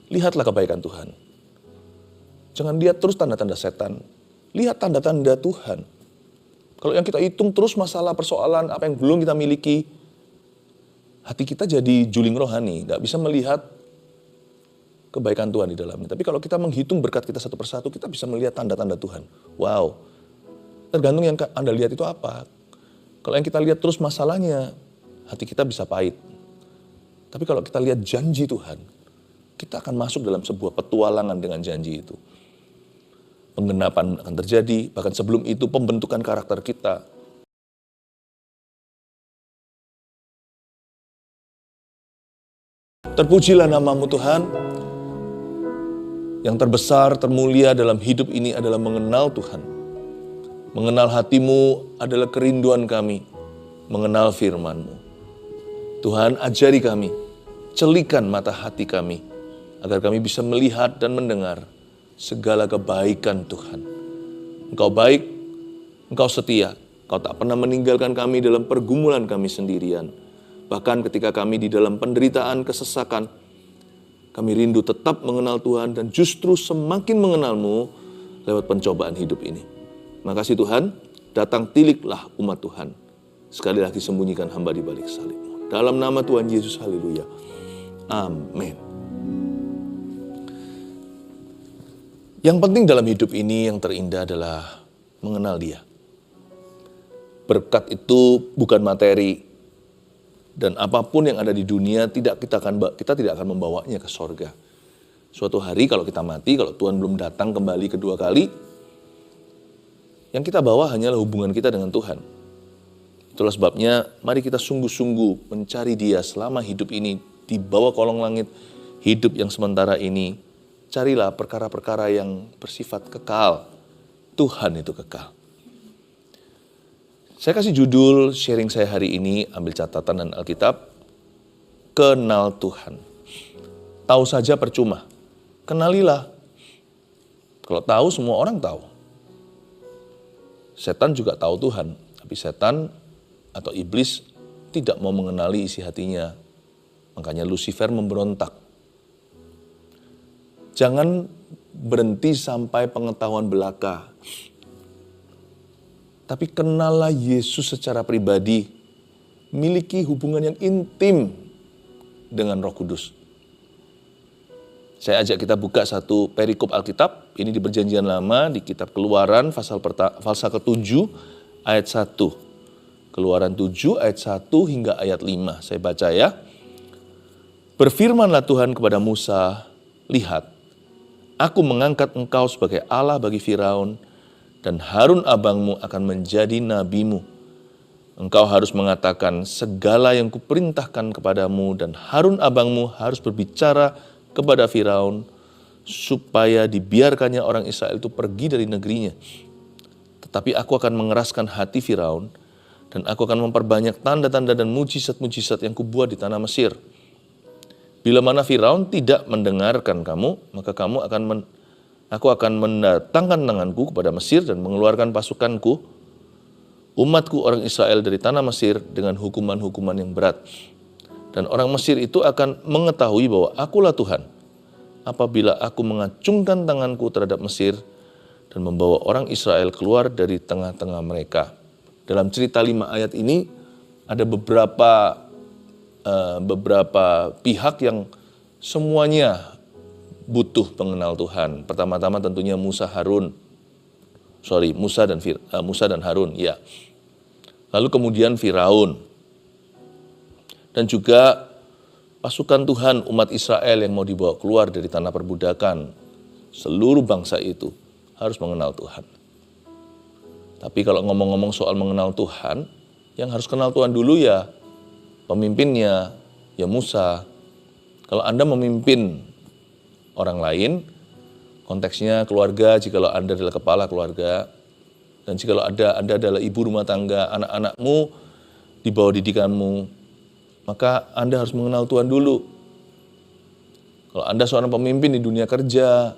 lihatlah kebaikan Tuhan. Jangan lihat terus tanda-tanda setan. Lihat tanda-tanda Tuhan. Kalau yang kita hitung terus masalah persoalan apa yang belum kita miliki, hati kita jadi juling rohani, gak bisa melihat kebaikan Tuhan di dalamnya. Tapi kalau kita menghitung berkat kita satu persatu, kita bisa melihat tanda-tanda Tuhan. Wow, tergantung yang Anda lihat itu apa. Kalau yang kita lihat terus masalahnya, hati kita bisa pahit. Tapi kalau kita lihat janji Tuhan, kita akan masuk dalam sebuah petualangan dengan janji itu. Penggenapan akan terjadi, bahkan sebelum itu pembentukan karakter kita. Terpujilah namamu Tuhan. Yang terbesar, termulia dalam hidup ini adalah mengenal Tuhan. Mengenal hatimu adalah kerinduan kami. Mengenal firman-Mu. Tuhan, ajari kami, celikan mata hati kami, agar kami bisa melihat dan mendengar segala kebaikan Tuhan. Engkau baik, Engkau setia, Engkau tak pernah meninggalkan kami dalam pergumulan kami sendirian. Bahkan ketika kami di dalam penderitaan, kesesakan, kami rindu tetap mengenal Tuhan dan justru semakin mengenal-Mu lewat pencobaan hidup ini. Makasih Tuhan, datang tiliklah umat Tuhan. Sekali lagi sembunyikan hamba di balik salib-Mu. Dalam nama Tuhan Yesus, haleluya. Amin. Yang penting dalam hidup ini yang terindah adalah mengenal Dia. Berkat itu bukan materi, dan apapun yang ada di dunia kita tidak akan membawanya ke sorga. Suatu hari kalau kita mati, kalau Tuhan belum datang kembali kedua kali, yang kita bawa hanyalah hubungan kita dengan Tuhan. Itulah sebabnya mari kita sungguh-sungguh mencari Dia selama hidup ini di bawah kolong langit hidup yang sementara ini. Carilah perkara-perkara yang bersifat kekal. Tuhan itu kekal. Saya kasih judul sharing saya hari ini, ambil catatan dan Alkitab. Kenal Tuhan. Tahu saja percuma. Kenalilah. Kalau tahu, semua orang tahu. Setan juga tahu Tuhan. Tapi setan atau iblis tidak mau mengenali isi hatinya. Makanya Lucifer memberontak. Jangan berhenti sampai pengetahuan belaka. Tapi kenallah Yesus secara pribadi. Miliki hubungan yang intim dengan Roh Kudus. Saya ajak kita buka satu perikop Alkitab. Ini di Perjanjian Lama, di kitab Keluaran, pasal ke-7 ayat 1. Keluaran 7 ayat 1 hingga ayat 5. Saya baca ya. Berfirmanlah Tuhan kepada Musa, lihat, aku mengangkat engkau sebagai Allah bagi Firaun, dan Harun abangmu akan menjadi nabimu. Engkau harus mengatakan segala yang kuperintahkan kepadamu, dan Harun abangmu harus berbicara kepada Firaun, supaya dibiarkannya orang Israel itu pergi dari negerinya. Tetapi aku akan mengeraskan hati Firaun, dan aku akan memperbanyak tanda-tanda dan mujizat-mujizat yang kubuat di tanah Mesir. Bila mana Firaun tidak mendengarkan kamu, maka aku akan mendatangkan tanganku kepada Mesir dan mengeluarkan pasukanku, umatku orang Israel dari tanah Mesir dengan hukuman-hukuman yang berat. Dan orang Mesir itu akan mengetahui bahwa akulah Tuhan, apabila aku mengacungkan tanganku terhadap Mesir dan membawa orang Israel keluar dari tengah-tengah mereka. Dalam cerita 5 ayat ini ada beberapa pihak yang semuanya butuh mengenal Tuhan. Pertama-tama tentunya Musa dan Harun, ya. Lalu kemudian Firaun. Dan juga pasukan Tuhan umat Israel yang mau dibawa keluar dari tanah perbudakan. Seluruh bangsa itu harus mengenal Tuhan. Tapi kalau ngomong-ngomong soal mengenal Tuhan, yang harus kenal Tuhan dulu ya pemimpinnya, ya Musa. Kalau Anda memimpin orang lain, konteksnya keluarga, jikalau Anda adalah kepala keluarga, dan jikalau Anda adalah ibu rumah tangga, anak-anakmu di bawah didikanmu, maka Anda harus mengenal Tuhan dulu. Kalau Anda seorang pemimpin di dunia kerja,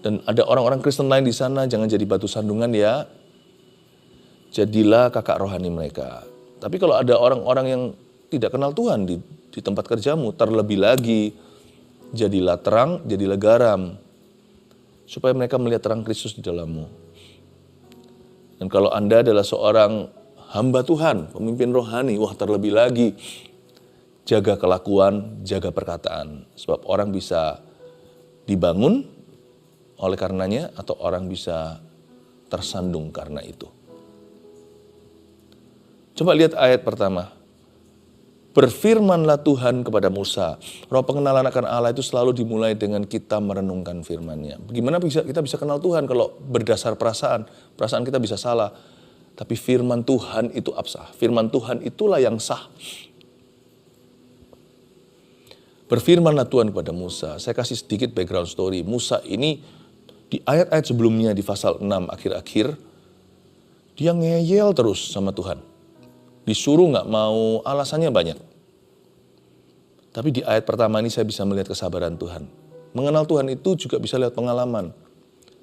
dan ada orang-orang Kristen lain di sana, jangan jadi batu sandungan ya. Jadilah kakak rohani mereka. Tapi kalau ada orang-orang yang tidak kenal Tuhan di tempat kerjamu, terlebih lagi jadilah terang, jadilah garam, supaya mereka melihat terang Kristus di dalammu. Dan kalau Anda adalah seorang hamba Tuhan, pemimpin rohani, wah terlebih lagi, jaga kelakuan, jaga perkataan. Sebab orang bisa dibangun oleh karenanya, atau orang bisa tersandung karena itu. Coba lihat ayat pertama. Berfirmanlah Tuhan kepada Musa. Roh pengenalan akan Allah itu selalu dimulai dengan kita merenungkan firman-Nya. Bagaimana kita bisa kenal Tuhan kalau berdasar perasaan? Perasaan kita bisa salah. Tapi firman Tuhan itu absah. Firman Tuhan itulah yang sah. Berfirmanlah Tuhan kepada Musa. Saya kasih sedikit background story. Musa ini di ayat-ayat sebelumnya di pasal 6 akhir-akhir, dia ngeyel terus sama Tuhan. Disuruh nggak mau, alasannya banyak. Tapi di ayat pertama ini saya bisa melihat kesabaran Tuhan. Mengenal Tuhan itu juga bisa lihat pengalaman.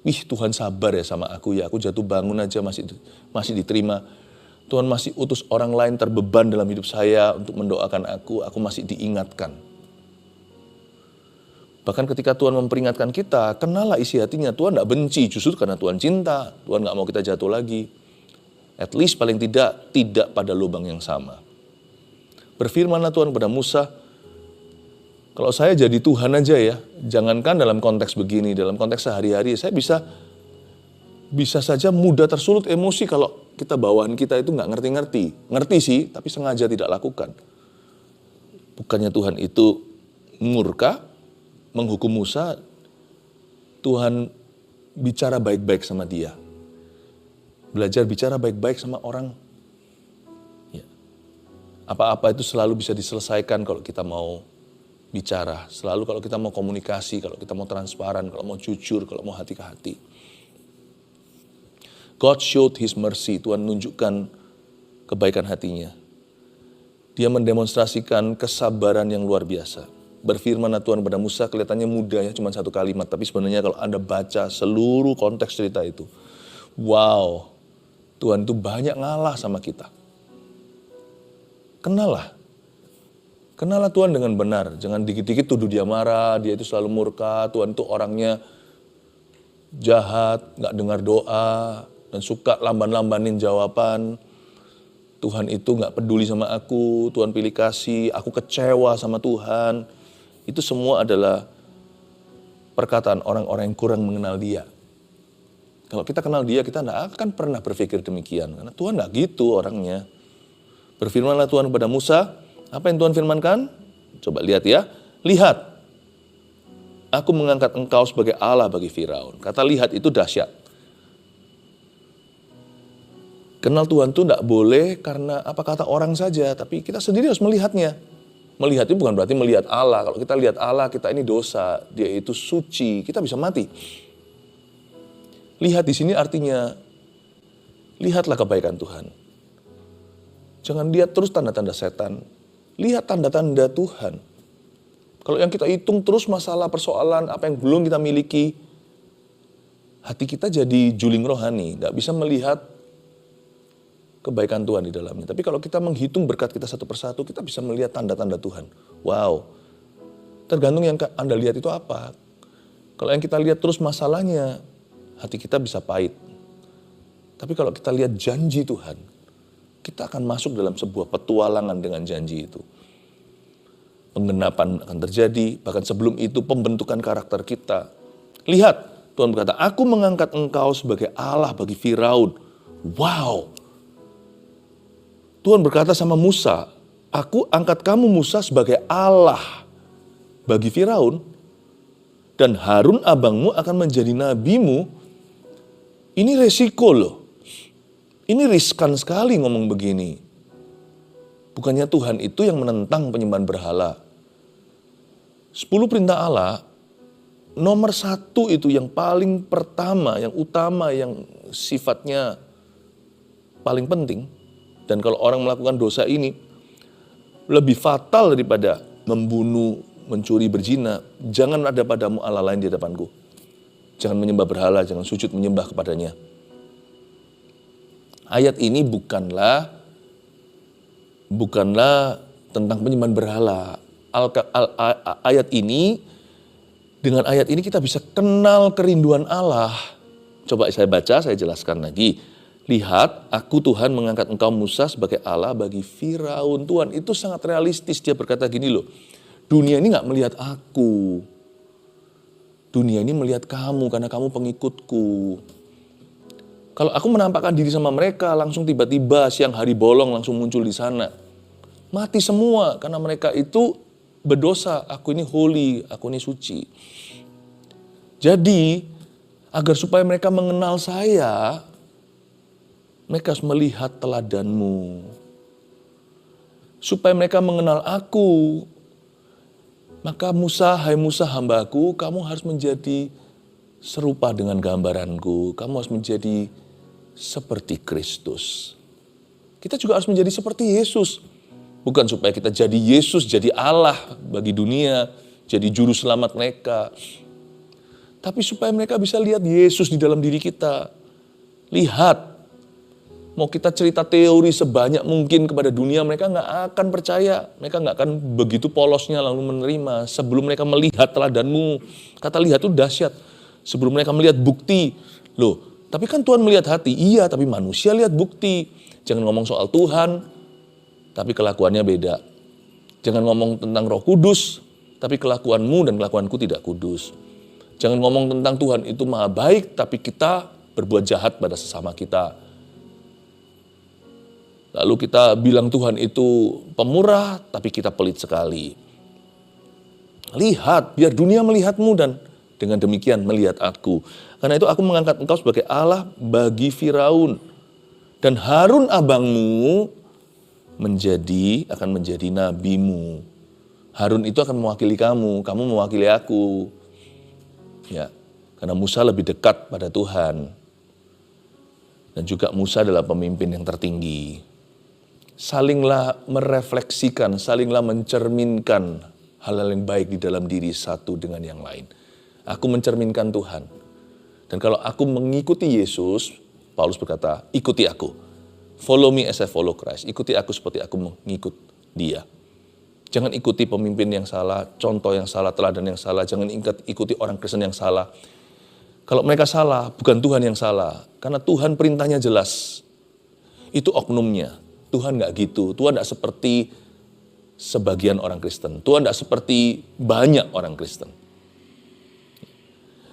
Wih, Tuhan sabar ya sama aku ya. Aku jatuh bangun aja masih diterima. Tuhan masih utus orang lain terbeban dalam hidup saya untuk mendoakan aku masih diingatkan. Bahkan ketika Tuhan memperingatkan kita, kenalah isi hatinya. Tuhan nggak benci, justru karena Tuhan cinta. Tuhan nggak mau kita jatuh lagi. At least paling tidak pada lubang yang sama. Berfirmanlah Tuhan kepada Musa, kalau saya jadi Tuhan aja ya, jangankan dalam konteks begini, dalam konteks sehari-hari, saya bisa saja mudah tersulut emosi kalau kita bawahan kita itu nggak ngerti-ngerti. Ngerti sih, tapi sengaja tidak lakukan. Bukannya Tuhan itu murka, menghukum Musa, Tuhan bicara baik-baik sama dia. Belajar bicara baik-baik sama orang. Ya. Apa-apa itu selalu bisa diselesaikan kalau kita mau bicara. Selalu kalau kita mau komunikasi, kalau kita mau transparan, kalau mau jujur, kalau mau hati ke hati. God showed His mercy. Tuhan menunjukkan kebaikan hatinya. Dia mendemonstrasikan kesabaran yang luar biasa. Berfirmanlah Tuhan kepada Musa, kelihatannya mudah ya, cuma satu kalimat. Tapi sebenarnya kalau Anda baca seluruh konteks cerita itu, wow, Tuhan itu banyak ngalah sama kita. Kenallah Tuhan dengan benar. Jangan dikit-dikit tuduh dia marah, dia itu selalu murka, Tuhan itu orangnya jahat, gak dengar doa, dan suka lamban-lambanin jawaban. Tuhan itu gak peduli sama aku, Tuhan pilih kasih, aku kecewa sama Tuhan. Itu semua adalah perkataan orang-orang yang kurang mengenal dia. Kalau kita kenal dia, kita tidak akan pernah berpikir demikian. Karena Tuhan tidak gitu orangnya. Berfirmanlah Tuhan kepada Musa. Apa yang Tuhan firmankan? Coba lihat ya. Lihat, aku mengangkat engkau sebagai Allah bagi Firaun. Kata lihat itu dahsyat. Kenal Tuhan itu tidak boleh karena apa kata orang saja. Tapi kita sendiri harus melihatnya. Melihat itu bukan berarti melihat Allah. Kalau kita lihat Allah, kita ini dosa. Dia itu suci. Kita bisa mati. Lihat di sini artinya, lihatlah kebaikan Tuhan. Jangan lihat terus tanda-tanda setan. Lihat tanda-tanda Tuhan. Kalau yang kita hitung terus masalah persoalan, apa yang belum kita miliki, hati kita jadi juling rohani. Tidak bisa melihat kebaikan Tuhan di dalamnya. Tapi kalau kita menghitung berkat kita satu persatu, kita bisa melihat tanda-tanda Tuhan. Wow. Tergantung yang Anda lihat itu apa. Kalau yang kita lihat terus masalahnya, hati kita bisa pahit. Tapi kalau kita lihat janji Tuhan, kita akan masuk dalam sebuah petualangan dengan janji itu. Penggenapan akan terjadi, bahkan sebelum itu pembentukan karakter kita. Lihat, Tuhan berkata, aku mengangkat engkau sebagai Allah bagi Firaun. Wow. Tuhan berkata sama Musa, aku angkat kamu Musa sebagai Allah bagi Firaun. Dan Harun abangmu akan menjadi nabimu. Ini resiko loh. Ini riskan sekali ngomong begini. Bukannya Tuhan itu yang menentang penyembahan berhala. 10 perintah Allah, nomor 1 itu yang paling pertama, yang utama, yang sifatnya paling penting. Dan kalau orang melakukan dosa ini, lebih fatal daripada membunuh, mencuri, berzina. Jangan ada padamu Allah lain di hadapanku. Jangan menyembah berhala, jangan sujud menyembah kepadanya. Ayat ini bukanlah tentang penyembahan berhala. Ayat ini Dengan ayat ini kita bisa kenal kerinduan Allah. Coba saya baca, saya jelaskan lagi. Lihat, aku Tuhan mengangkat engkau Musa sebagai Allah bagi Firaun. Tuhan itu sangat realistis, dia berkata gini loh. Dunia ini gak melihat aku. Dunia ini melihat kamu karena kamu pengikutku. Kalau aku menampakkan diri sama mereka, langsung tiba-tiba siang hari bolong langsung muncul di sana. Mati semua karena mereka itu berdosa. Aku ini holy, aku ini suci. Jadi, agar supaya mereka mengenal saya, mereka harus melihat teladanmu. Supaya mereka mengenal aku, maka Musa, hai Musa hambaku, kamu harus menjadi serupa dengan gambaranku. Kamu harus menjadi seperti Kristus. Kita juga harus menjadi seperti Yesus. Bukan supaya kita jadi Yesus, jadi Allah bagi dunia, jadi juru selamat mereka. Tapi supaya mereka bisa lihat Yesus di dalam diri kita. Lihat. Mau kita cerita teori sebanyak mungkin kepada dunia, mereka gak akan percaya. Mereka gak akan begitu polosnya lalu menerima. Sebelum mereka melihat teladanmu, kata lihat itu dahsyat. Sebelum mereka melihat bukti, loh, tapi kan Tuhan melihat hati. Iya, tapi manusia lihat bukti. Jangan ngomong soal Tuhan, tapi kelakuannya beda. Jangan ngomong tentang Roh Kudus, tapi kelakuanmu dan kelakuanku tidak kudus. Jangan ngomong tentang Tuhan itu maha baik, tapi kita berbuat jahat pada sesama kita. Lalu kita bilang Tuhan itu pemurah, tapi kita pelit sekali. Lihat, biar dunia melihatmu dan dengan demikian melihat aku. Karena itu aku mengangkat engkau sebagai Allah bagi Firaun. Dan Harun abangmu akan menjadi nabimu. Harun itu akan mewakili kamu mewakili aku. Ya, karena Musa lebih dekat pada Tuhan. Dan juga Musa adalah pemimpin yang tertinggi. Salinglah merefleksikan, salinglah mencerminkan hal-hal yang baik di dalam diri satu dengan yang lain. Aku mencerminkan Tuhan. Dan kalau aku mengikuti Yesus, Paulus berkata, ikuti aku. Follow me as I follow Christ. Ikuti aku seperti aku mengikut dia. Jangan ikuti pemimpin yang salah, contoh yang salah, teladan yang salah. Jangan ikuti orang Kristen yang salah. Kalau mereka salah, bukan Tuhan yang salah. Karena Tuhan perintahnya jelas. Itu oknumnya. Tuhan gak gitu. Tuhan gak seperti sebagian orang Kristen. Tuhan gak seperti banyak orang Kristen.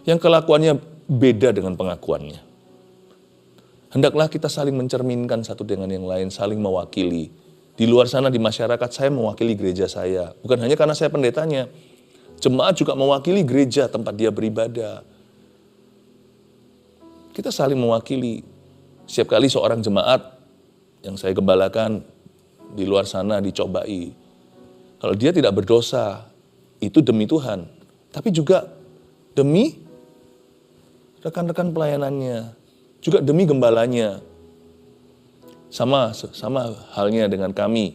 Yang kelakuannya beda dengan pengakuannya. Hendaklah kita saling mencerminkan satu dengan yang lain, saling mewakili. Di luar sana di masyarakat saya mewakili gereja saya. Bukan hanya karena saya pendetanya. Jemaat juga mewakili gereja tempat dia beribadah. Kita saling mewakili. Setiap kali seorang jemaat yang saya gembalakan di luar sana dicobai. Kalau dia tidak berdosa, itu demi Tuhan. Tapi juga demi rekan-rekan pelayanannya. Juga demi gembalanya. Sama halnya dengan kami.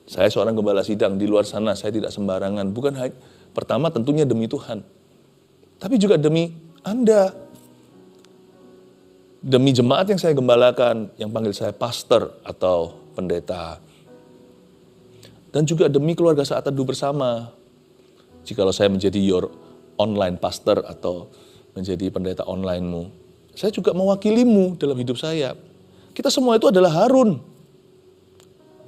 Saya seorang gembala sidang, di luar sana saya tidak sembarangan. Bukan hanya, pertama tentunya demi Tuhan. Tapi juga demi Anda. Demi jemaat yang saya gembalakan, yang panggil saya pastor atau pendeta. Dan juga demi keluarga Saat Teduh Bersama. Jikalau saya menjadi your online pastor atau menjadi pendeta online-mu, saya juga mewakilimu dalam hidup saya. Kita semua itu adalah Harun.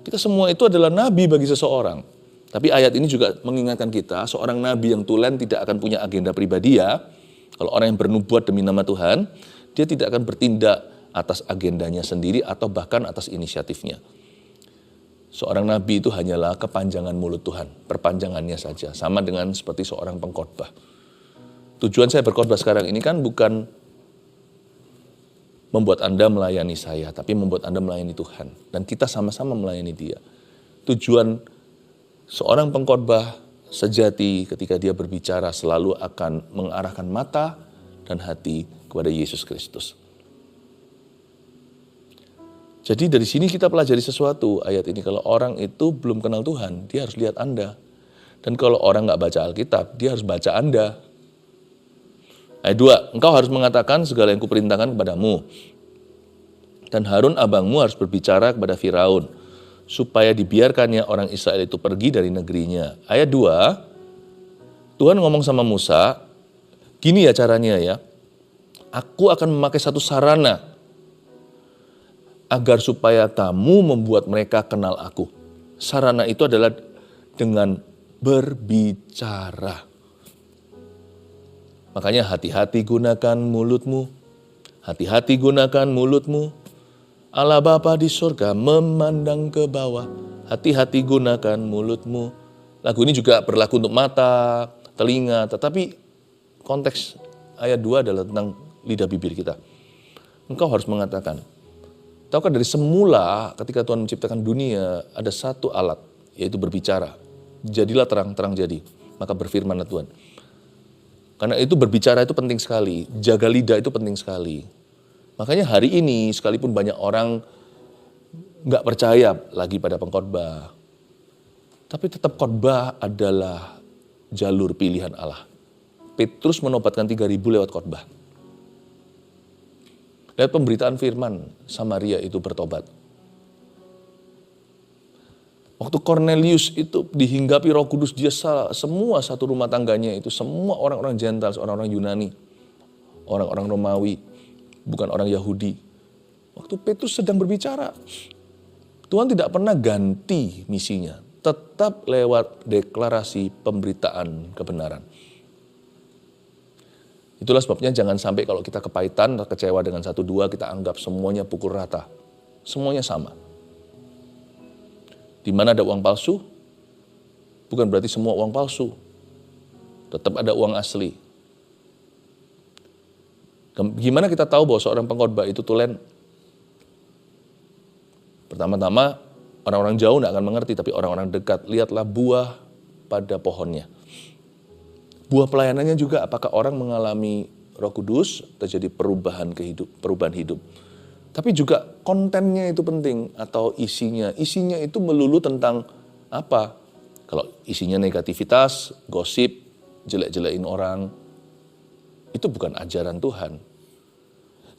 Kita semua itu adalah nabi bagi seseorang. Tapi ayat ini juga mengingatkan kita, seorang nabi yang tulen tidak akan punya agenda pribadi ya. Kalau orang yang bernubuat demi nama Tuhan, dia tidak akan bertindak atas agendanya sendiri atau bahkan atas inisiatifnya. Seorang nabi itu hanyalah kepanjangan mulut Tuhan, perpanjangannya saja. Sama dengan seperti seorang pengkhotbah. Tujuan saya berkhotbah sekarang ini kan bukan membuat Anda melayani saya, tapi membuat Anda melayani Tuhan. Dan kita sama-sama melayani Dia. Tujuan seorang pengkhotbah sejati ketika dia berbicara selalu akan mengarahkan mata dan hati kepada Yesus Kristus. Jadi dari sini kita pelajari sesuatu ayat ini. Kalau orang itu belum kenal Tuhan, dia harus lihat Anda. Dan kalau orang gak baca Alkitab, dia harus baca Anda. Ayat 2, engkau harus mengatakan segala yang kuperintahkan kepadamu. Dan Harun abangmu harus berbicara kepada Firaun, supaya dibiarkannya orang Israel itu pergi dari negerinya. Ayat 2, Tuhan ngomong sama Musa, gini ya caranya ya, aku akan memakai satu sarana agar supaya kamu membuat mereka kenal aku. Sarana itu adalah dengan berbicara. Makanya hati-hati gunakan mulutmu, hati-hati gunakan mulutmu. Allah Bapa di surga memandang ke bawah, hati-hati gunakan mulutmu. Lagu ini juga berlaku untuk mata, telinga, tetapi konteks ayat 2 adalah tentang lidah bibir kita. Engkau harus mengatakan, tahukah dari semula ketika Tuhan menciptakan dunia ada satu alat, yaitu berbicara. Jadilah terang, terang jadi. Maka berfirmanlah Tuhan. Karena itu berbicara itu penting sekali, jaga lidah itu penting sekali. Makanya hari ini sekalipun banyak orang nggak percaya lagi pada pengkhotbah, tapi tetap khotbah adalah jalur pilihan Allah. Petrus menobatkan 3.000 lewat khotbah. Lihat pemberitaan firman, Samaria itu bertobat. Waktu Cornelius itu dihinggapi Roh Kudus, dia semua satu rumah tangganya itu semua orang-orang Gentiles, orang-orang Yunani, orang-orang Romawi, bukan orang Yahudi. Waktu Petrus sedang berbicara, Tuhan tidak pernah ganti misinya, tetap lewat deklarasi pemberitaan kebenaran. Itulah sebabnya jangan sampai kalau kita kepahitan atau kecewa dengan 1-2 kita anggap semuanya pukul rata. Semuanya sama. Di mana ada uang palsu, bukan berarti semua uang palsu. Tetap ada uang asli. Gimana kita tahu bahwa seorang pengkhotbah itu tulen? Pertama-tama, orang-orang jauh tidak akan mengerti, tapi orang-orang dekat, lihatlah buah pada pohonnya. Buah pelayanannya juga, apakah orang mengalami Roh Kudus, terjadi perubahan hidup. Tapi juga kontennya itu penting, atau isinya. Isinya itu melulu tentang apa? Kalau isinya negativitas, gosip, jelek-jelekin orang, itu bukan ajaran Tuhan.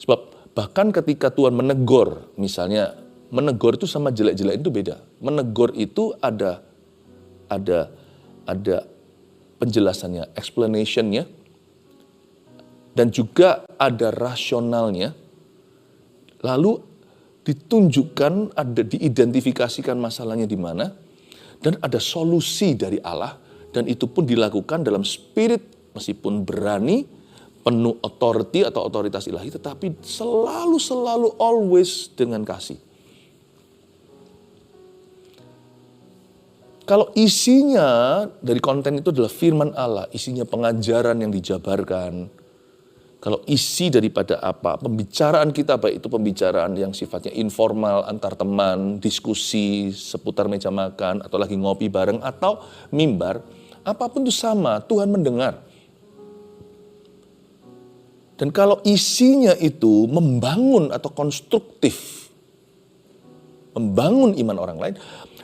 Sebab bahkan ketika Tuhan menegur, misalnya menegur itu sama jelek-jelekin itu beda. Menegur itu ada penjelasannya, explanationnya, dan juga ada rasionalnya. Lalu ditunjukkan, diidentifikasikan masalahnya di mana, dan ada solusi dari Allah, dan itu pun dilakukan dalam spirit, meskipun berani, penuh authority atau otoritas ilahi, tetapi selalu always dengan kasih. Kalau isinya dari konten itu adalah firman Allah, isinya pengajaran yang dijabarkan, kalau isi daripada apa, pembicaraan kita, baik itu pembicaraan yang sifatnya informal antar teman, diskusi seputar meja makan, atau lagi ngopi bareng, atau mimbar, apapun itu sama, Tuhan mendengar. Dan kalau isinya itu membangun atau konstruktif, membangun iman orang lain,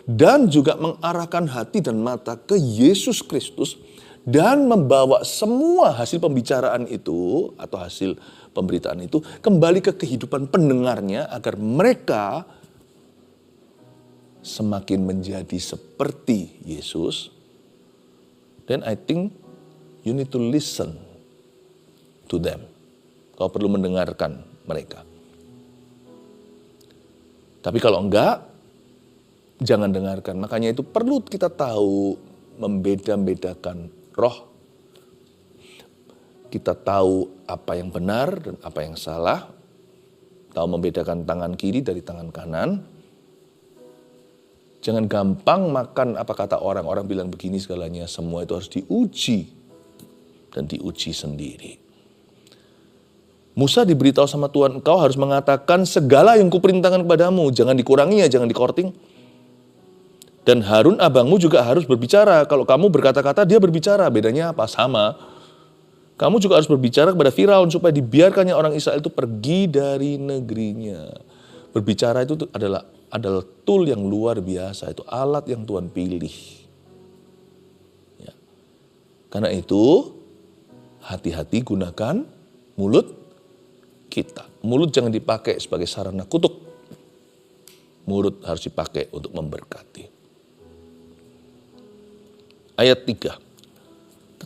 dan juga mengarahkan hati dan mata ke Yesus Kristus, dan membawa semua hasil pembicaraan itu atau hasil pemberitaan itu kembali ke kehidupan pendengarnya agar mereka semakin menjadi seperti Yesus, then I think you need to listen to them. Kau perlu mendengarkan mereka. Tapi kalau enggak, jangan dengarkan. Makanya itu perlu kita tahu membeda-bedakan roh. Kita tahu apa yang benar dan apa yang salah. Tahu membedakan tangan kiri dari tangan kanan. Jangan gampang makan apa kata orang. Orang bilang begini segalanya. Semua itu harus diuji. Dan diuji sendiri. Musa diberitahu sama Tuhan, engkau harus mengatakan segala yang kuperintahkan kepadamu. Jangan dikurangi ya, jangan dikorting. Dan Harun abangmu juga harus berbicara. Kalau kamu berkata-kata, dia berbicara. Bedanya apa? Sama. Kamu juga harus berbicara kepada Firaun supaya dibiarkannya orang Israel itu pergi dari negerinya. Berbicara itu adalah tool yang luar biasa. Itu alat yang Tuhan pilih. Ya. Karena itu, hati-hati gunakan mulut kita. Mulut jangan dipakai sebagai sarana kutuk. Mulut harus dipakai untuk memberkati. Ayat 3.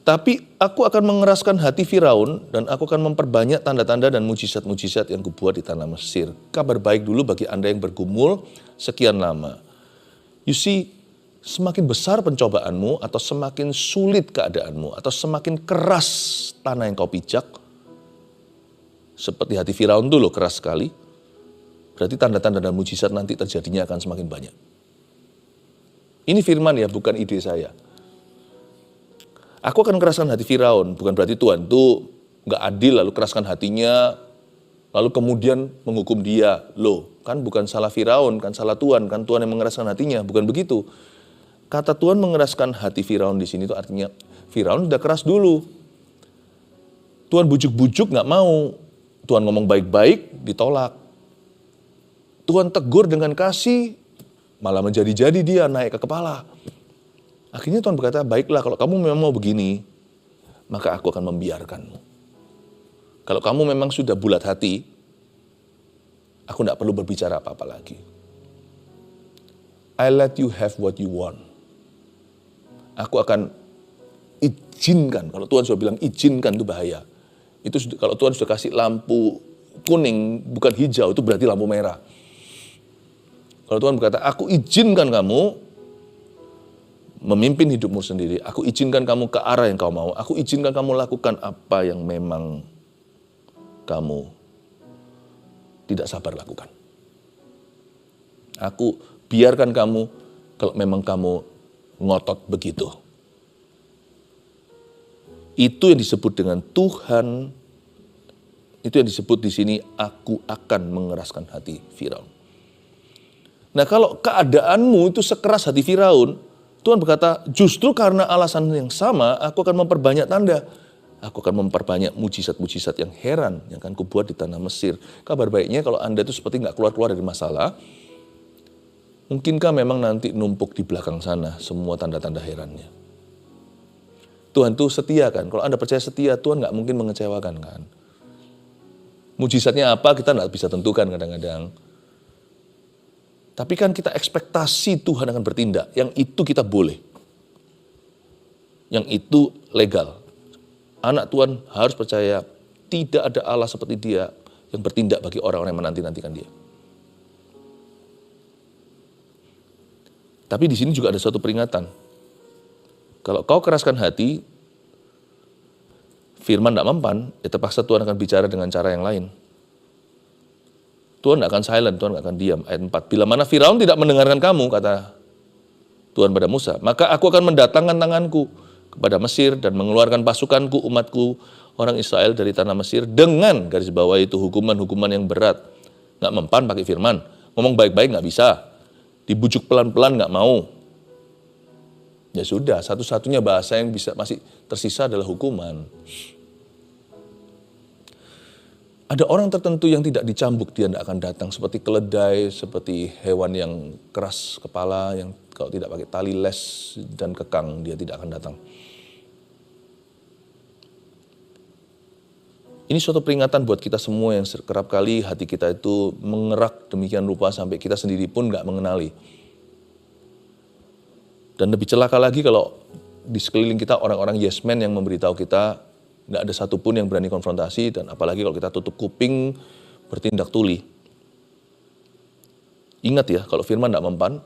Tetapi aku akan mengeraskan hati Firaun dan aku akan memperbanyak tanda-tanda dan mujizat-mujizat yang kubuat di tanah Mesir. Kabar baik dulu bagi Anda yang bergumul sekian lama. You see, semakin besar pencobaanmu atau semakin sulit keadaanmu atau semakin keras tanah yang kau pijak, seperti hati Firaun dulu keras sekali, berarti tanda-tanda dan mujizat nanti terjadinya akan semakin banyak. Ini firman ya, bukan ide saya. Aku akan keraskan hati Firaun, bukan berarti Tuhan itu nggak adil lalu keraskan hatinya, lalu kemudian menghukum dia. Loh, kan bukan salah Firaun, kan salah Tuhan, kan Tuhan yang mengeraskan hatinya, bukan begitu. Kata Tuhan mengeraskan hati Firaun di sini itu artinya Firaun sudah keras dulu. Tuhan bujuk-bujuk nggak mau, Tuhan ngomong baik-baik ditolak. Tuhan tegur dengan kasih, malah menjadi-jadi dia naik ke kepala. Akhirnya Tuhan berkata, baiklah kalau kamu memang mau begini, maka aku akan membiarkanmu. Kalau kamu memang sudah bulat hati, aku tidak perlu berbicara apa-apa lagi. I let you have what you want. Aku akan izinkan, kalau Tuhan sudah bilang izinkan itu bahaya. Itu kalau Tuhan sudah kasih lampu kuning, bukan hijau, itu berarti lampu merah. Kalau Tuhan berkata, aku izinkan kamu memimpin hidupmu sendiri. Aku izinkan kamu ke arah yang kau mau. Aku izinkan kamu lakukan apa yang memang kamu tidak sabar lakukan. Aku biarkan kamu kalau memang kamu ngotot begitu. Itu yang disebut dengan Tuhan. Itu yang disebut di sini, aku akan mengeraskan hati Firaun. Nah, kalau keadaanmu itu sekeras hati Firaun, Tuhan berkata, justru karena alasan yang sama, aku akan memperbanyak tanda. Aku akan memperbanyak mujizat-mujizat yang heran yang akan kubuat di tanah Mesir. Kabar baiknya kalau Anda itu seperti nggak keluar-keluar dari masalah, mungkinkah memang nanti numpuk di belakang sana semua tanda-tanda herannya. Tuhan itu setia kan, kalau Anda percaya setia, Tuhan nggak mungkin mengecewakan kan. Mujizatnya apa kita nggak bisa tentukan kadang-kadang. Tapi kan kita ekspektasi Tuhan akan bertindak. Yang itu kita boleh. Yang itu legal. Anak Tuhan harus percaya tidak ada Allah seperti Dia yang bertindak bagi orang-orang yang menanti-nantikan Dia. Tapi di sini juga ada suatu peringatan. Kalau kau keraskan hati, firman tidak mempan, ya terpaksa Tuhan akan bicara dengan cara yang lain. Tuhan tidak akan silent, Tuhan tidak akan diam. Ayat 4, bila mana Firaun tidak mendengarkan kamu, kata Tuhan pada Musa, maka aku akan mendatangkan tanganku kepada Mesir dan mengeluarkan pasukanku, umatku, orang Israel dari tanah Mesir dengan garis bawah itu hukuman-hukuman yang berat. Nggak mempan pakai firman, ngomong baik-baik nggak bisa, dibujuk pelan-pelan nggak mau. Ya sudah, satu-satunya bahasa yang bisa masih tersisa adalah hukuman. Ada orang tertentu yang tidak dicambuk, dia tidak akan datang. Seperti keledai, seperti hewan yang keras kepala, yang kalau tidak pakai tali les dan kekang, dia tidak akan datang. Ini suatu peringatan buat kita semua yang kerap kali hati kita itu mengerak demikian rupa sampai kita sendiri pun nggak mengenali. Dan lebih celaka lagi kalau di sekeliling kita orang-orang yes man yang memberitahu kita, nggak ada satupun yang berani konfrontasi, dan apalagi kalau kita tutup kuping, bertindak tuli. Ingat ya, kalau firman tidak mempan,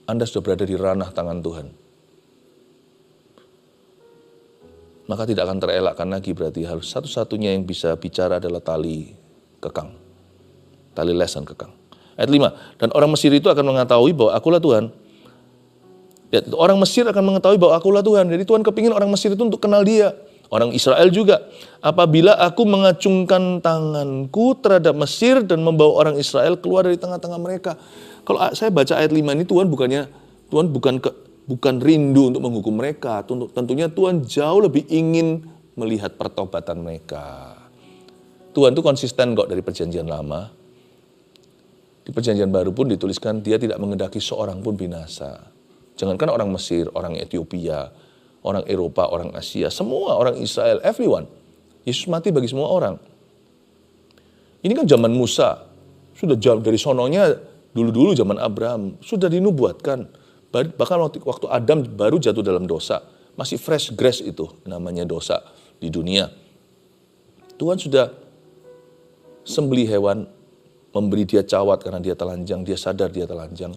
Anda sudah berada di ranah tangan Tuhan. Maka tidak akan terelakkan lagi, berarti harus satu-satunya yang bisa bicara adalah tali kekang. Tali lesan kekang. Ayat 5, dan orang Mesir itu akan mengetahui bahwa akulah Tuhan. Ya, orang Mesir akan mengetahui bahwa akulah Tuhan. Jadi Tuhan kepingin orang Mesir itu untuk kenal Dia. Orang Israel juga, apabila aku mengacungkan tanganku terhadap Mesir dan membawa orang Israel keluar dari tengah-tengah mereka. Kalau saya baca ayat 5 ini, Tuhan bukan rindu untuk menghukum mereka. Tentunya Tuhan jauh lebih ingin melihat pertobatan mereka. Tuhan itu konsisten kok dari perjanjian lama. Di perjanjian baru pun dituliskan dia tidak mengendaki seorang pun binasa. Jangankan orang Mesir, orang Ethiopia, orang Eropa, orang Asia, semua orang Israel, everyone. Yesus mati bagi semua orang. Ini kan zaman Musa, sudah jauh dari sononya, dulu-dulu zaman Abraham, sudah dinubuatkan. Bahkan waktu Adam baru jatuh dalam dosa, masih fresh grass itu namanya dosa di dunia. Tuhan sudah sembelih hewan, memberi dia cawat karena dia telanjang, dia sadar dia telanjang.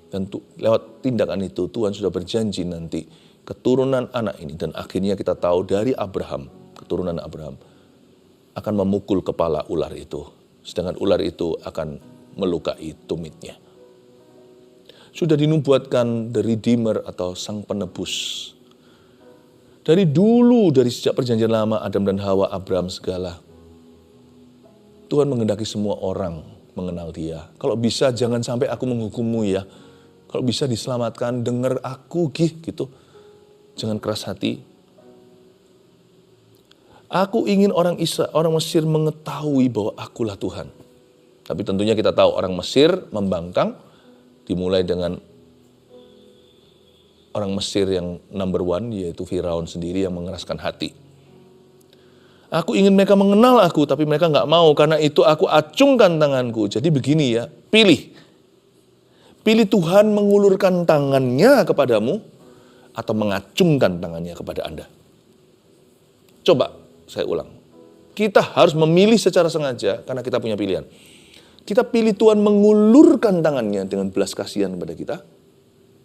Dan lewat tindakan itu Tuhan sudah berjanji nanti keturunan anak ini, dan akhirnya kita tahu dari Abraham, keturunan Abraham akan memukul kepala ular itu. Sedangkan ular itu akan melukai tumitnya. Sudah dinubuatkan the Redeemer atau Sang Penebus. Dari dulu, dari sejak perjanjian lama, Adam dan Hawa, Abraham segala. Tuhan menghendaki semua orang mengenal dia. Kalau bisa jangan sampai aku menghukummu ya. Kalau bisa diselamatkan, dengar aku gitu. Jangan keras hati. Aku ingin orang Mesir mengetahui bahwa akulah Tuhan. Tapi tentunya kita tahu orang Mesir membangkang, dimulai dengan orang Mesir yang number one, yaitu Firaun sendiri yang mengeraskan hati. Aku ingin mereka mengenal aku, tapi mereka nggak mau. Karena itu aku acungkan tanganku. Jadi begini ya, pilih. Pilih Tuhan mengulurkan tangannya kepadamu, atau mengacungkan tangannya kepada Anda. Coba saya ulang. Kita harus memilih secara sengaja karena kita punya pilihan. Kita pilih Tuhan mengulurkan tangannya dengan belas kasihan kepada kita,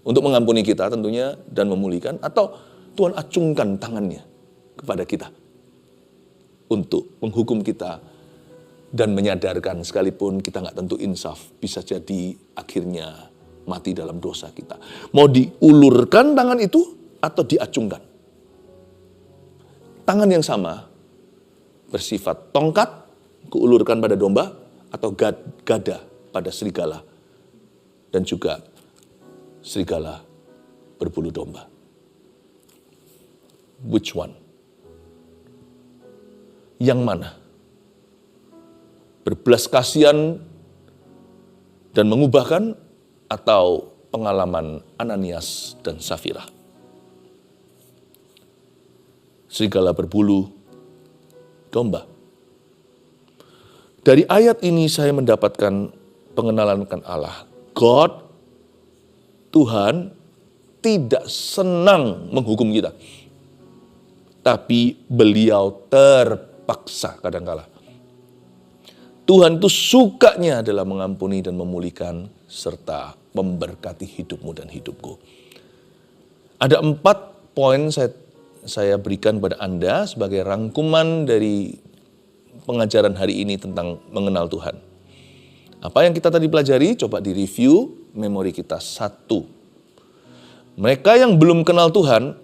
untuk mengampuni kita tentunya dan memulihkan, atau Tuhan acungkan tangannya kepada kita untuk menghukum kita dan menyadarkan sekalipun kita nggak tentu insaf, bisa jadi akhirnya mati dalam dosa kita. Mau diulurkan tangan itu atau diacungkan? Tangan yang sama bersifat tongkat, keulurkan pada domba, atau gada pada serigala, dan juga serigala berbulu domba. Which one? Yang mana? Berbelas kasihan dan mengubahkan, atau pengalaman Ananias dan Safira? Serigala berbulu domba. Dari ayat ini saya mendapatkan pengenalan akan Allah. God, Tuhan, tidak senang menghukum kita. Tapi beliau terpaksa kadangkala. Tuhan itu sukanya adalah mengampuni dan memulihkan, serta memberkati hidupmu dan hidupku. Ada 4 poin saya berikan kepada Anda sebagai rangkuman dari pengajaran hari ini tentang mengenal Tuhan. Apa yang kita tadi pelajari, coba direview memori kita. 1. Mereka yang belum kenal Tuhan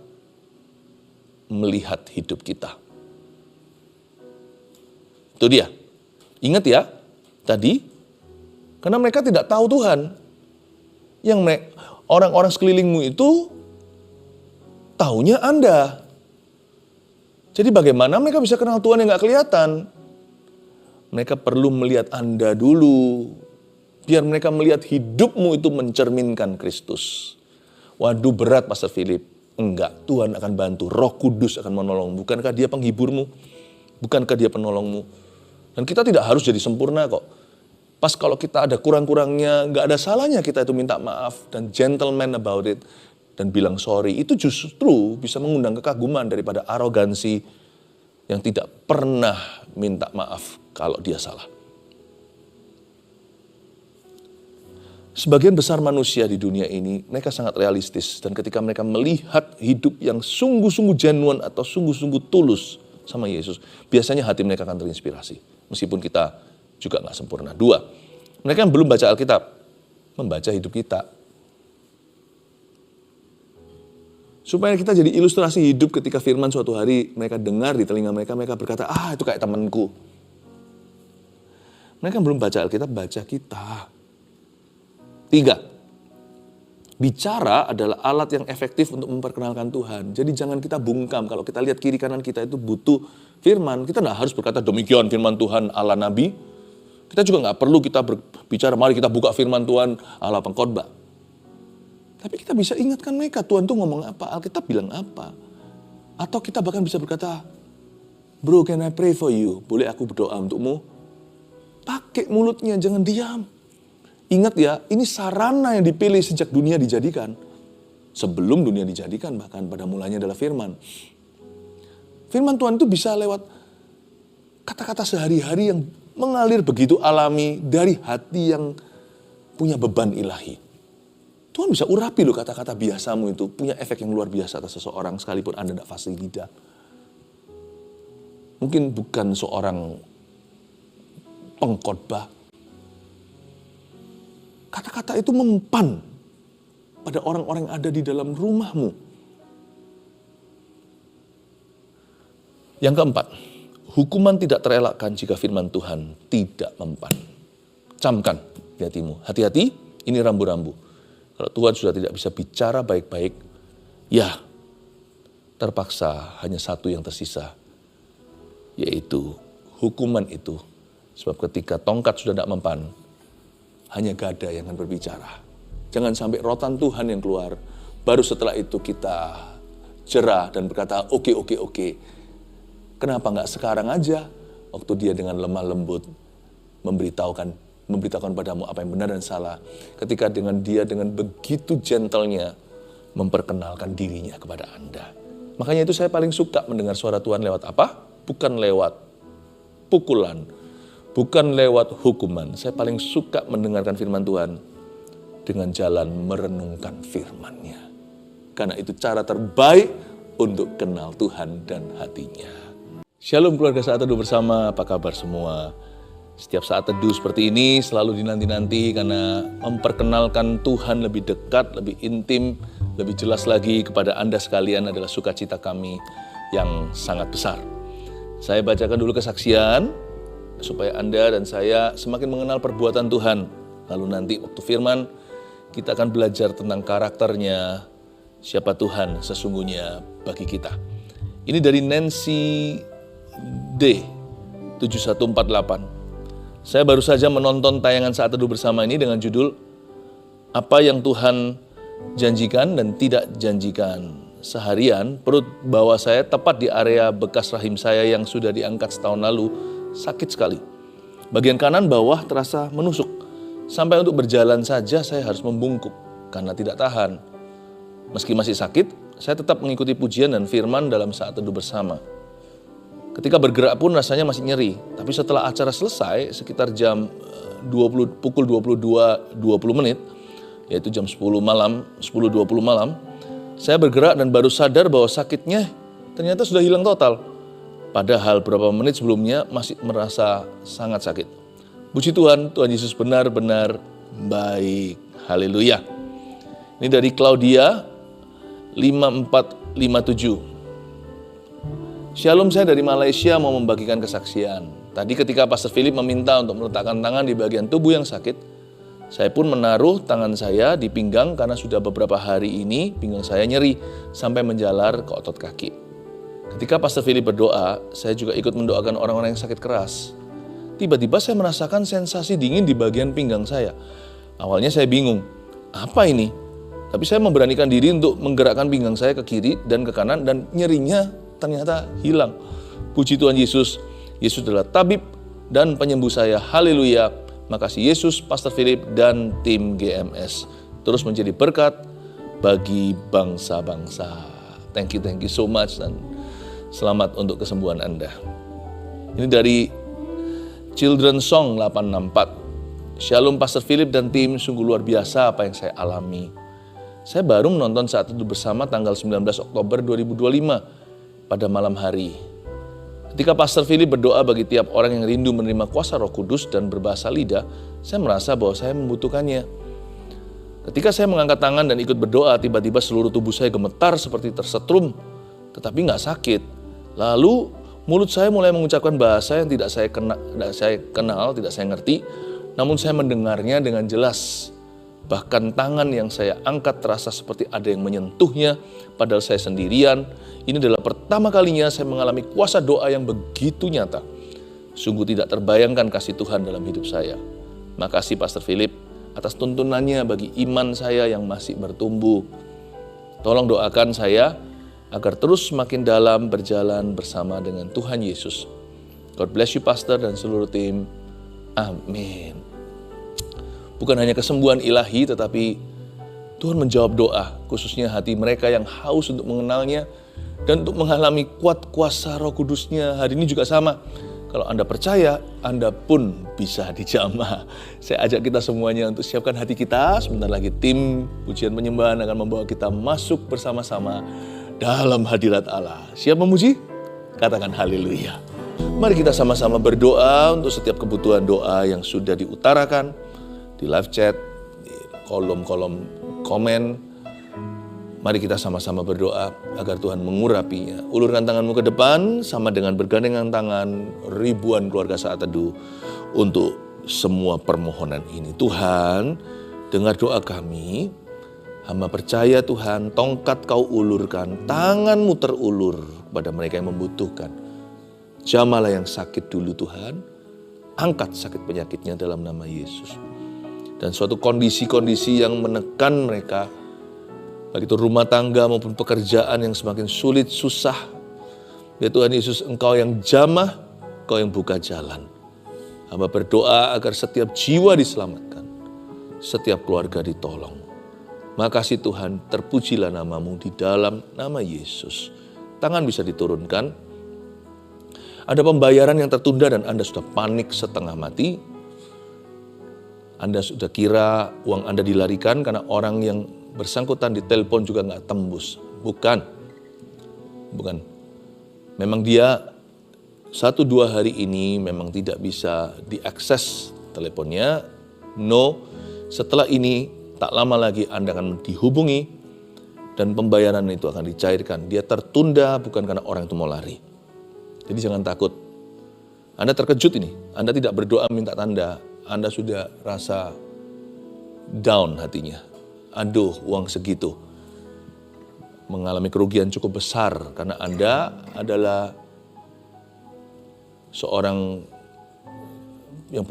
melihat hidup kita. Itu dia. Ingat ya, tadi, karena mereka tidak tahu Tuhan. Yang orang-orang sekelilingmu itu taunya Anda. Jadi bagaimana mereka bisa kenal Tuhan yang gak kelihatan? Mereka perlu melihat Anda dulu. Biar mereka melihat hidupmu itu mencerminkan Kristus. Waduh, berat Pastor Philip. Enggak, Tuhan akan bantu. Roh Kudus akan menolongmu. Bukankah dia penghiburmu? Bukankah dia penolongmu? Dan kita tidak harus jadi sempurna kok. Pas kalau kita ada kurang-kurangnya, enggak ada salahnya kita itu minta maaf. Dan gentleman about it. Dan bilang sorry. Itu justru bisa mengundang kekaguman daripada arogansi yang tidak pernah minta maaf kalau dia salah. Sebagian besar manusia di dunia ini, mereka sangat realistis. Dan ketika mereka melihat hidup yang sungguh-sungguh genuine atau sungguh-sungguh tulus sama Yesus, biasanya hati mereka akan terinspirasi. Meskipun kita juga gak sempurna. 2, mereka yang belum baca Alkitab, membaca hidup kita. Supaya kita jadi ilustrasi hidup ketika firman suatu hari mereka dengar di telinga mereka, mereka berkata, itu kayak temanku. Mereka yang belum baca Alkitab, baca kita. 3, bicara adalah alat yang efektif untuk memperkenalkan Tuhan. Jadi jangan kita bungkam. Kalau kita lihat kiri kanan kita itu butuh firman, kita tidak harus berkata demikian firman Tuhan ala Nabi. Kita juga nggak perlu kita berbicara, mari kita buka firman Tuhan ala pengkhotbah. Tapi kita bisa ingatkan mereka, Tuhan tuh ngomong apa, Alkitab bilang apa. Atau kita bahkan bisa berkata, bro, can I pray for you? Boleh aku berdoa untukmu? Pakai mulutnya, jangan diam. Ingat ya, ini sarana yang dipilih sejak dunia dijadikan. Sebelum dunia dijadikan, bahkan pada mulanya adalah firman. Firman Tuhan itu bisa lewat kata-kata sehari-hari yang mengalir begitu alami dari hati yang punya beban ilahi. Tuhan bisa urapi loh kata-kata biasamu itu, punya efek yang luar biasa atas seseorang sekalipun Anda tidak fasih lidah. Mungkin bukan seorang pengkhotbah. Kata-kata itu mempan pada orang-orang yang ada di dalam rumahmu. Yang keempat, hukuman tidak terelakkan jika firman Tuhan tidak mempan. Camkan di hatimu. Hati-hati, ini rambu-rambu. Kalau Tuhan sudah tidak bisa bicara baik-baik, ya terpaksa hanya satu yang tersisa, yaitu hukuman itu. Sebab ketika tongkat sudah tidak mempan, hanya gada yang akan berbicara. Jangan sampai rotan Tuhan yang keluar, baru setelah itu kita jerah dan berkata, oke. Kenapa nggak sekarang aja, waktu dia dengan lemah lembut memberitahukan padamu apa yang benar dan salah. Ketika dengan dia dengan begitu gentlenya memperkenalkan dirinya kepada Anda. Makanya itu saya paling suka mendengar suara Tuhan lewat apa? Bukan lewat pukulan, bukan lewat hukuman. Saya paling suka mendengarkan firman Tuhan dengan jalan merenungkan firman-Nya. Karena itu cara terbaik untuk kenal Tuhan dan hatinya. Shalom keluarga Saat Teduh Bersama, apa kabar semua? Setiap saat teduh seperti ini selalu dinanti-nanti karena memperkenalkan Tuhan lebih dekat, lebih intim, lebih jelas lagi kepada Anda sekalian adalah sukacita kami yang sangat besar. Saya bacakan dulu kesaksian supaya Anda dan saya semakin mengenal perbuatan Tuhan. Lalu nanti waktu firman kita akan belajar tentang karakternya, siapa Tuhan sesungguhnya bagi kita. Ini dari Nancy D 7148. Saya baru saja menonton tayangan Saat Teduh Bersama ini dengan judul Apa yang Tuhan janjikan dan tidak janjikan. Seharian perut bawah saya tepat di area bekas rahim saya yang sudah diangkat setahun lalu sakit sekali. Bagian kanan bawah terasa menusuk. Sampai untuk berjalan saja saya harus membungkuk karena tidak tahan. Meski masih sakit, saya tetap mengikuti pujian dan firman dalam Saat Teduh Bersama. Ketika bergerak pun rasanya masih nyeri. Tapi setelah acara selesai, sekitar pukul 22.20 menit, yaitu jam 10.20 malam, saya bergerak dan baru sadar bahwa sakitnya ternyata sudah hilang total. Padahal beberapa menit sebelumnya masih merasa sangat sakit. Puji Tuhan, Tuhan Yesus benar-benar baik. Haleluya. Ini dari Claudia 5457. Shalom, saya dari Malaysia mau membagikan kesaksian. Tadi ketika Pastor Philip meminta untuk meletakkan tangan di bagian tubuh yang sakit, saya pun menaruh tangan saya di pinggang karena sudah beberapa hari ini pinggang saya nyeri sampai menjalar ke otot kaki. Ketika Pastor Philip berdoa, saya juga ikut mendoakan orang-orang yang sakit keras. Tiba-tiba saya merasakan sensasi dingin di bagian pinggang saya. Awalnya saya bingung, apa ini? Tapi saya memberanikan diri untuk menggerakkan pinggang saya ke kiri dan ke kanan dan nyerinya ternyata hilang. Puji Tuhan Yesus. Yesus adalah tabib dan penyembuh saya. Haleluya. Makasih Yesus, Pastor Philip dan tim GMS. Terus menjadi berkat bagi bangsa-bangsa. Thank you so much dan selamat untuk kesembuhan Anda. Ini dari Children Song 864. Shalom Pastor Philip dan tim, sungguh luar biasa apa yang saya alami. Saya baru menonton Saat Teduh Bersama tanggal 19 Oktober 2025 pada malam hari. Ketika Pastor Philip berdoa bagi tiap orang yang rindu menerima kuasa Roh Kudus dan berbahasa lidah, saya merasa bahwa saya membutuhkannya. Ketika saya mengangkat tangan dan ikut berdoa, tiba-tiba seluruh tubuh saya gemetar seperti tersetrum, tetapi nggak sakit. Lalu mulut saya mulai mengucapkan bahasa yang tidak saya kenal, tidak saya ngerti, namun saya mendengarnya dengan jelas. Bahkan tangan yang saya angkat terasa seperti ada yang menyentuhnya, padahal saya sendirian. Ini adalah pertama kalinya saya mengalami kuasa doa yang begitu nyata. Sungguh tidak terbayangkan kasih Tuhan dalam hidup saya. Makasih Pastor Philip atas tuntunannya bagi iman saya yang masih bertumbuh. Tolong doakan saya agar terus semakin dalam berjalan bersama dengan Tuhan Yesus. God bless you Pastor dan seluruh tim. Amin. Bukan hanya kesembuhan ilahi, tetapi Tuhan menjawab doa, khususnya hati mereka yang haus untuk mengenalnya dan untuk mengalami kuat kuasa Roh Kudus-Nya. Hari ini juga sama. Kalau Anda percaya, Anda pun bisa dijamah. Saya ajak kita semuanya untuk siapkan hati kita. Sebentar lagi tim pujian penyembahan akan membawa kita masuk bersama-sama dalam hadirat Allah. Siap memuji? Katakan haleluya. Mari kita sama-sama berdoa untuk setiap kebutuhan doa yang sudah diutarakan di live chat, di kolom-kolom komen. Mari kita sama-sama berdoa agar Tuhan mengurapinya. Ulurkan tanganmu ke depan sama dengan bergandengan tangan ribuan keluarga saat teduh untuk semua permohonan ini. Tuhan, dengar doa kami. Hamba percaya Tuhan, tongkat Kau ulurkan, tanganmu terulur kepada mereka yang membutuhkan. Jamahlah yang sakit dulu Tuhan, angkat sakit penyakitnya dalam nama Yesus. Dan suatu kondisi-kondisi yang menekan mereka, baik itu rumah tangga maupun pekerjaan yang semakin sulit, susah. Ya Tuhan Yesus, Engkau yang jamah, Engkau yang buka jalan. Hamba berdoa agar setiap jiwa diselamatkan, setiap keluarga ditolong. Makasih Tuhan, terpujilah nama-Mu di dalam nama Yesus. Tangan bisa diturunkan. Ada pembayaran yang tertunda dan Anda sudah panik setengah mati. Anda sudah kira uang Anda dilarikan karena orang yang bersangkutan di telepon juga nggak tembus. Bukan. Memang dia 1-2 hari ini memang tidak bisa diakses teleponnya. No, setelah ini tak lama lagi Anda akan dihubungi dan pembayaran itu akan dicairkan. Dia tertunda bukan karena orang itu mau lari. Jadi jangan takut. Anda terkejut ini. Anda tidak berdoa minta tanda. Anda sudah rasa down hatinya. Aduh, uang segitu. Mengalami kerugian cukup besar karena Anda adalah seorang yang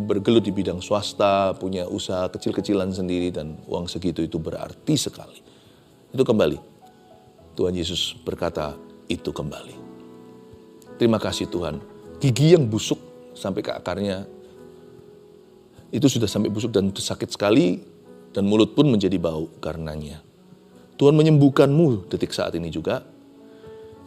bergelut di bidang swasta, punya usaha kecil-kecilan sendiri dan uang segitu itu berarti sekali. Itu kembali. Tuhan Yesus berkata, itu kembali. Terima kasih Tuhan. Gigi yang busuk sampai ke akarnya itu sudah sampai busuk dan sakit sekali. Dan mulut pun menjadi bau karenanya. Tuhan menyembuhkanmu detik saat ini juga.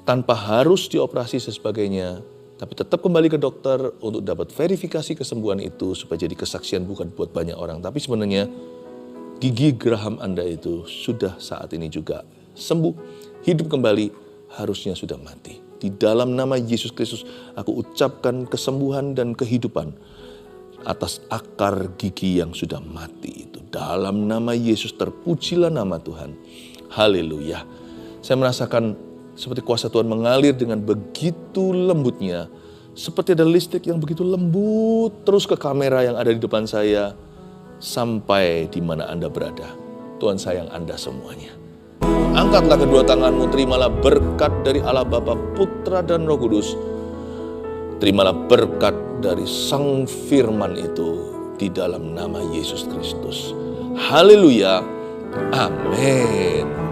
Tanpa harus dioperasi dan sebagainya. Tapi tetap kembali ke dokter untuk dapat verifikasi kesembuhan itu. Supaya jadi kesaksian bukan buat banyak orang. Tapi sebenarnya gigi geraham Anda itu sudah saat ini juga sembuh. Hidup kembali, harusnya sudah mati. Di dalam nama Yesus Kristus aku ucapkan kesembuhan dan kehidupan atas akar gigi yang sudah mati itu. Dalam nama Yesus terpujilah nama Tuhan. Haleluya. Saya merasakan seperti kuasa Tuhan mengalir dengan begitu lembutnya. Seperti ada listrik yang begitu lembut terus ke kamera yang ada di depan saya. Sampai di mana Anda berada. Tuhan sayang Anda semuanya. Angkatlah kedua tanganmu, terimalah berkat dari Allah Bapa, Putra dan Roh Kudus. Terimalah berkat dari Sang Firman itu di dalam nama Yesus Kristus. Haleluya. Amin.